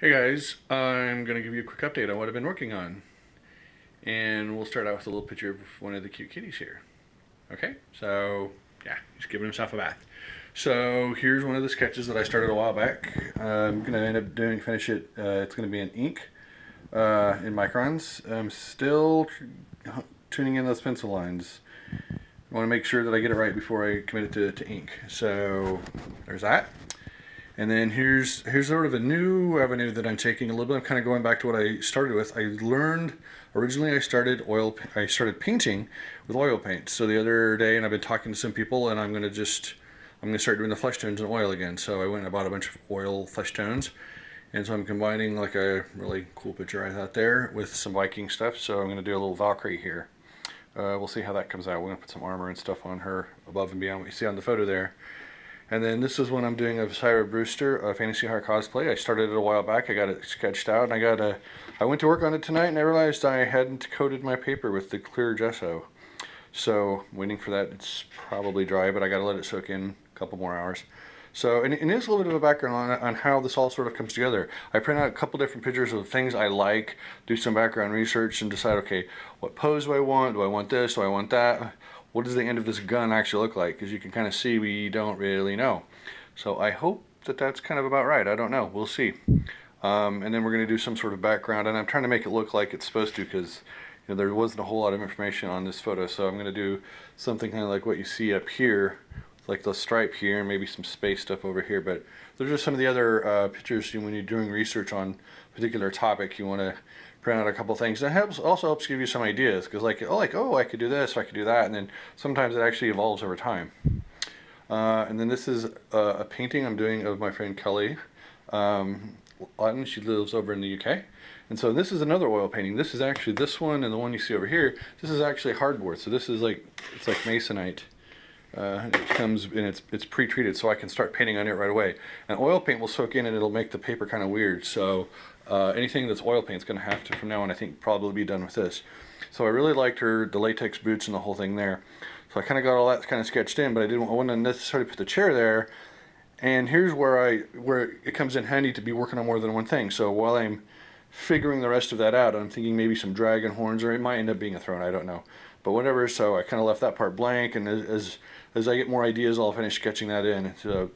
Hey guys, I'm going to give you a quick update on what I've been working on. And we'll start out with a little picture of one of the cute kitties here. Okay, so yeah, he's giving himself a bath. So here's one of the sketches that I started a while back. I'm going to end up finish it. It's going to be in ink in microns. I'm still tuning in those pencil lines. I want to make sure that I get it right before I commit it to ink. So there's that. And then here's sort of a new avenue that I'm taking a little bit. I'm kind of going back to what I started with. I learned originally I started painting with oil paint. So the other day, and I've been talking to some people, and I'm gonna start doing the flesh tones in oil again. So I went and I bought a bunch of oil flesh tones, and so I'm combining like a really cool picture I thought there with some Viking stuff. So I'm gonna do a little Valkyrie here. We'll see how that comes out. We're gonna put some armor and stuff on her above and beyond what you see on the photo there. And then this is one I'm doing of Syra Brewster, a Fantasy Heart cosplay. I started it a while back. I got it sketched out, and I went to work on it tonight, and I realized I hadn't coated my paper with the clear gesso. So I'm waiting for that. It's probably dry, but I got to let it soak in a couple more hours. So, and it is a little bit of a background on how this all sort of comes together. I print out a couple different pictures of things I like, do some background research, and decide, okay, what pose do I want? Do I want this? Do I want that? What does the end of this gun actually look like? Because you can kind of see we don't really know. So I hope that that's kind of about right. I don't know. We'll see. And then we're going to do some sort of background, and I'm trying to make it look like it's supposed to, because there wasn't a whole lot of information on this photo. So I'm going to do something kind of like what you see up here, like the stripe here, and maybe some space stuff over here. But those are some of the other pictures when you're doing research on a particular topic. You want to print out a couple things. That also helps give you some ideas, because oh, I could do this, I could do that, and then sometimes it actually evolves over time. And then this is a painting I'm doing of my friend Kelly Lawton. She lives over in the UK. And so this is another oil painting. This is actually this one, and the one you see over here, this is actually hardboard. So this is it's like masonite. It comes and it's pre-treated, so I can start painting on it right away. And oil paint will soak in and it'll make the paper kind of weird. So anything that's oil paint is going to have to, from now on, I think, probably be done with this. So I really liked the latex boots and the whole thing there. So I kind of got all that kind of sketched in, but I wouldn't necessarily put the chair there. And here's where it comes in handy to be working on more than one thing. So while I'm figuring the rest of that out, I'm thinking maybe some dragon horns, or it might end up being a throne, I don't know. But whatever, so I kind of left that part blank, and as I get more ideas, I'll finish sketching that in. So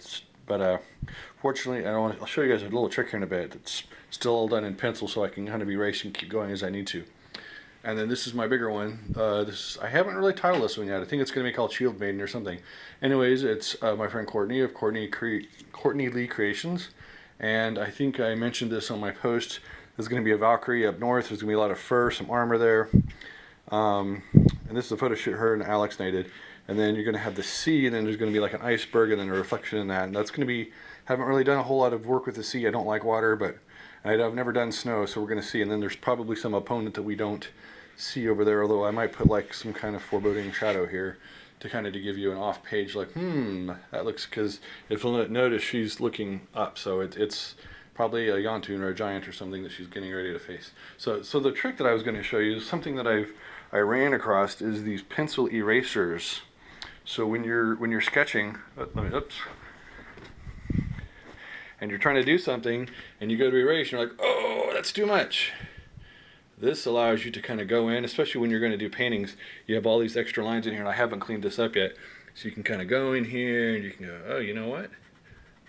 fortunately, I'll show you guys a little trick here in a bit. It's still all done in pencil, so I can kind of erase and keep going as I need to. And then this is my bigger one. I haven't really titled this one yet. I think it's going to be called Shield Maiden or something. Anyways, it's my friend Courtney of Courtney Lee Creations. And I think I mentioned this on my post. There's going to be a Valkyrie up north. There's going to be a lot of fur, some armor there. And this is a photo shoot her and Alex and I did. And then you're going to have the sea, and then there's going to be like an iceberg, and then a reflection in that. And that's going to be, haven't really done a whole lot of work with the sea. I don't like water, but I've never done snow, so we're going to see. And then there's probably some opponent that we don't see over there, although I might put like some kind of foreboding shadow here to kind of to give you an off page, like, that looks, because if you'll notice, she's looking up, so it's probably a Yontoon or a giant or something that she's getting ready to face. So the trick that I was going to show you is something that I ran across, is these pencil erasers. So when you're sketching, and you're trying to do something, and you go to erase, and you're like, oh, that's too much. This allows you to kind of go in, especially when you're going to do paintings. You have all these extra lines in here, and I haven't cleaned this up yet. So you can kind of go in here, and you can go, oh, you know what?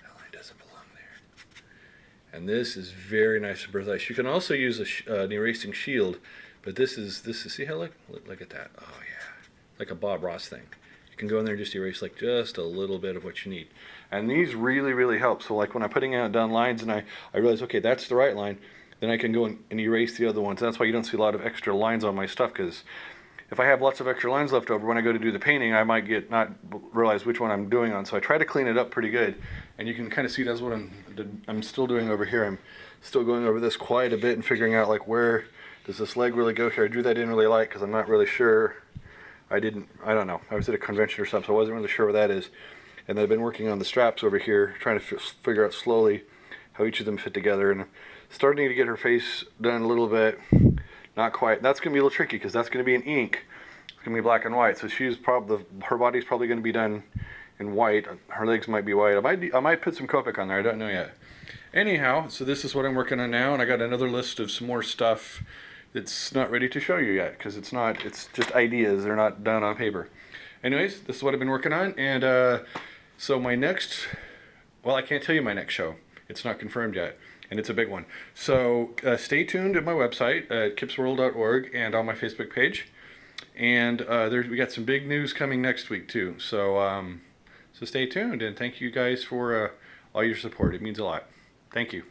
That line doesn't belong there. And this is very nice and precise. You can also use an erasing shield, but this is see how look at that. Oh yeah, like a Bob Ross thing. You can go in there and just erase like just a little bit of what you need. And these really help. So like when I'm putting down lines and I realize, okay, that's the right line, then I can go and erase the other ones. That's why you don't see a lot of extra lines on my stuff, because if I have lots of extra lines left over, when I go to do the painting, I might not realize which one I'm doing on. So I try to clean it up pretty good. And you can kind of see that's what I'm still doing over here. I'm still going over this quite a bit and figuring out like, where does this leg really go here. I drew that in really light because I'm not really sure. I don't know. I was at a convention or something, so I wasn't really sure where that is. And I've been working on the straps over here, trying to figure out slowly how each of them fit together. And I'm starting to get her face done a little bit. Not quite. That's going to be a little tricky, because that's going to be in ink. It's going to be black and white. So her body's probably going to be done in white. Her legs might be white. I might put some Copic on there. I don't know yet. Anyhow, so this is what I'm working on now, and I got another list of some more stuff that's not ready to show you yet because it's just ideas. They're not done on paper. Anyways, this is what I've been working on, and so my next, well, I can't tell you my next show. It's not confirmed yet, and it's a big one. So stay tuned at my website at kipsworld.org and on my Facebook page. And we got some big news coming next week too. So stay tuned, and thank you guys for all your support. It means a lot. Thank you.